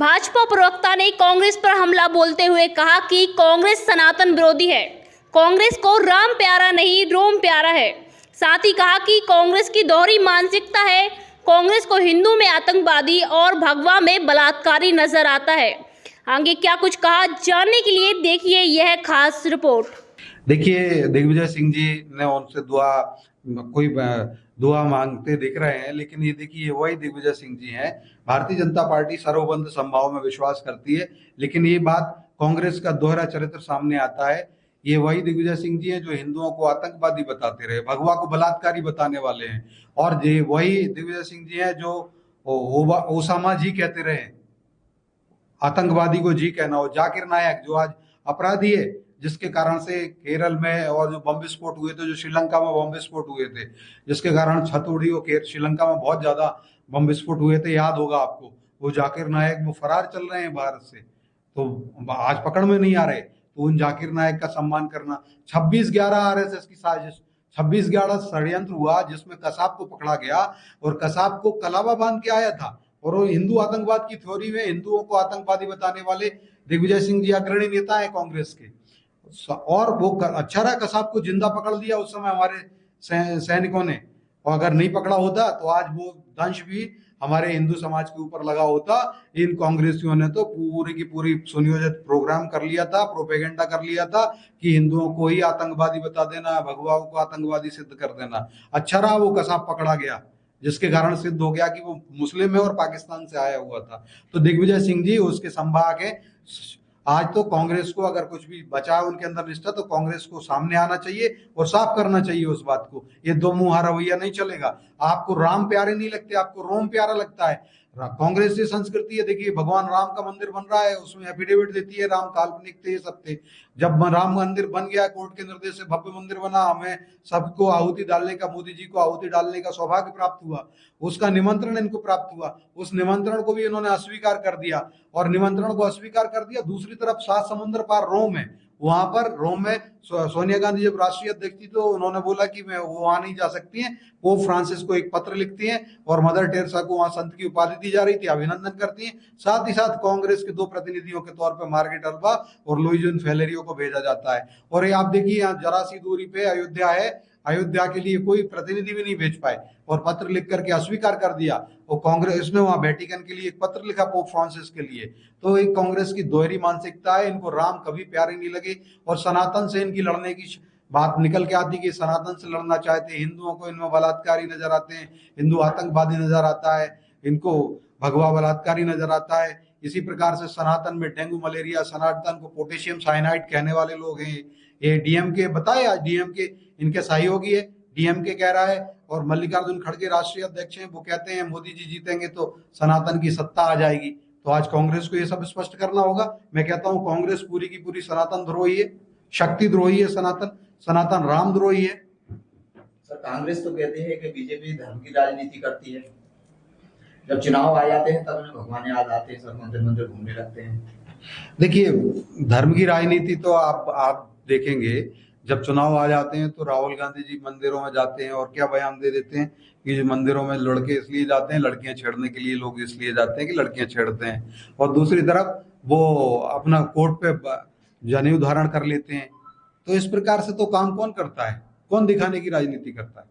भाजपा प्रवक्ता ने कांग्रेस पर हमला बोलते हुए कहा कि कांग्रेस सनातन विरोधी है। कांग्रेस को राम प्यारा नहीं रोम प्यारा है। साथ ही कहा कि कांग्रेस की दोहरी मानसिकता है। कांग्रेस को हिंदू में आतंकवादी और भगवा में बलात्कारी नजर आता है। आगे क्या कुछ कहा, जानने के लिए देखिए यह खास रिपोर्ट। देखिए, दिग्विजय सिंह जी ने उनसे दुआ मांगते दिख रहे हैं, लेकिन ये देखिए वही दिग्विजय सिंह जी हैं। भारतीय जनता पार्टी सर्वबंध संभाव में विश्वास करती है, लेकिन ये बात कांग्रेस का दोहरा चरित्र सामने आता है। ये वही दिग्विजय सिंह जी हैं जो हिंदुओं को आतंकवादी बताते रहे, भगवा को बलात्कारी बताने वाले हैं। और ये वही दिग्विजय सिंह जी हैं जो ओसामा जी कहते रहे, आतंकवादी को जी कहना। हो जाकिर नायक जो आज अपराधी है, जिसके कारण से केरल में और जो बम विस्फोट हुए थे, जो श्रीलंका में बम विस्फोट हुए थे, जिसके कारण छत उड़ी और श्रीलंका में बहुत ज्यादा बम विस्फोट हुए थे, याद होगा आपको। वो जाकिर नायक वो फरार चल रहे हैं भारत से, तो आज पकड़ में नहीं आ रहे। तो उन जाकिर नायक का सम्मान करना। 26/11 आरएसएस की साजिश, 26/11 षड्यंत्र हुआ जिसमें कसाब को पकड़ा गया और कसाब को कलावा बांध के आया था। और वो हिंदू आतंकवाद की थ्योरी में हिंदुओं को आतंकवादी बताने वाले दिग्विजय सिंह जी अग्रणी नेता है कांग्रेस के। और वो अच्छा रहा कसाब को जिंदा पकड़ लिया उस समय हमारे सैनिकों ने, और अगर नहीं पकड़ा होता तो आज वो दंश भी हमारे हिंदू समाज के ऊपर लगा होता। इन कांग्रेसियों ने तो पूरी की पूरी सुनियोजित प्रोग्राम कर लिया था, प्रोपेगेंडा कर लिया था कि हिंदुओं को ही आतंकवादी बता देना, भगवाओं को आतंकवादी सिद्ध कर देना। अच्छा रहा वो कसाब पकड़ा गया, जिसके कारण सिद्ध हो गया कि वो मुस्लिम है और पाकिस्तान से आया हुआ था। तो दिग्विजय सिंह जी उसके संभाग है। आज तो कांग्रेस को अगर कुछ भी बचा है उनके अंदर निष्ठा, तो कांग्रेस को सामने आना चाहिए और साफ करना चाहिए उस बात को। ये दो मुंहा रवैया नहीं चलेगा। आपको राम प्यारे नहीं लगते, आपको रोम प्यारा लगता है। कांग्रेस की संस्कृति है, देखिए भगवान राम का मंदिर बन रहा है, उसमें एफिडेविट देती है राम काल्पनिक थे, ये सब थे। जब राम मंदिर बन गया, कोर्ट के निर्देश से भव्य मंदिर बना, हमें सबको आहुति डालने का, मोदी जी को आहुति डालने का सौभाग्य प्राप्त हुआ, उसका निमंत्रण इनको प्राप्त हुआ। उस निमंत्रण को भी इन्होंने अस्वीकार कर दिया। और निमंत्रण को अस्वीकार कर दिया, दूसरी तरफ 7 समुद्र पार रोम है, वहां पर रोम में सोनिया गांधी जब राष्ट्रीय अध्यक्ष थी तो उन्होंने बोला कि मैं वो वहां नहीं जा सकती हैं। पोप फ्रांसिस को एक पत्र लिखती हैं और मदर टेरेसा को वहां संत की उपाधि दी जा रही थी, अभिनंदन करती हैं। साथ ही साथ कांग्रेस के 2 प्रतिनिधियों के तौर पर मार्गरेट अल्वा और लुइजिन फेलेरियो को भेजा जाता है। और ये आप देखिए यहाँ जरा सी दूरी पे अयोध्या है, अयोध्या के लिए कोई प्रतिनिधि भी नहीं भेज पाए और पत्र लिख करके अस्वीकार कर दिया। और कांग्रेस ने वहां वेटिकन के लिए एक पत्र लिखा, पोप फ्रांसिस के लिए। तो एक कांग्रेस की दोहरी मानसिकता है, इनको राम कभी प्यारे नहीं लगे। और सनातन से इनकी लड़ने की बात निकल के आती कि सनातन से लड़ना चाहते, हिंदुओं को इनमें बलात्कारी नजर आते हैं, हिंदू आतंकवादी नजर आता है, इनको भगवा बलात्कारी नजर आता है। इसी प्रकार से सनातन में डेंगू मलेरिया, सनातन को पोटेशियम साइनाइड कहने वाले लोग हैं। ये डीएमके बताए, आज डीएमके इनके सहयोगी है, डीएमके कह रहा है। और मल्लिकार्जुन खड़गे राष्ट्रीय अध्यक्ष हैं, वो कहते हैं मोदी जी जीतेंगे तो सनातन की सत्ता आ जाएगी। तो आज कांग्रेस को ये सब स्पष्ट करना होगा। मैं कहता हूं कांग्रेस पूरी की पूरी सनातन द्रोही है, शक्ति द्रोही है, सनातन राम द्रोही है। सर, कांग्रेस तो कहते हैं कि बीजेपी धर्म की राजनीति करती है। जब चुनाव आ जाते हैं तब उन्हें भगवान याद आते हैं, सब मंदिर मंदिर घूमने लगते हैं। देखिए, धर्म की राजनीति तो आप देखेंगे, जब चुनाव आ जाते हैं तो राहुल गांधी जी मंदिरों में जाते हैं और क्या बयान दे देते हैं कि मंदिरों में लड़के इसलिए जाते हैं, लड़कियां छेड़ने के लिए लोग इसलिए जाते हैं कि लड़कियां छेड़ते हैं। और दूसरी तरफ वो अपना कोर्ट पे जनेऊ धारण कर लेते हैं। तो इस प्रकार से तो काम कौन करता है, कौन दिखाने की राजनीति करता है?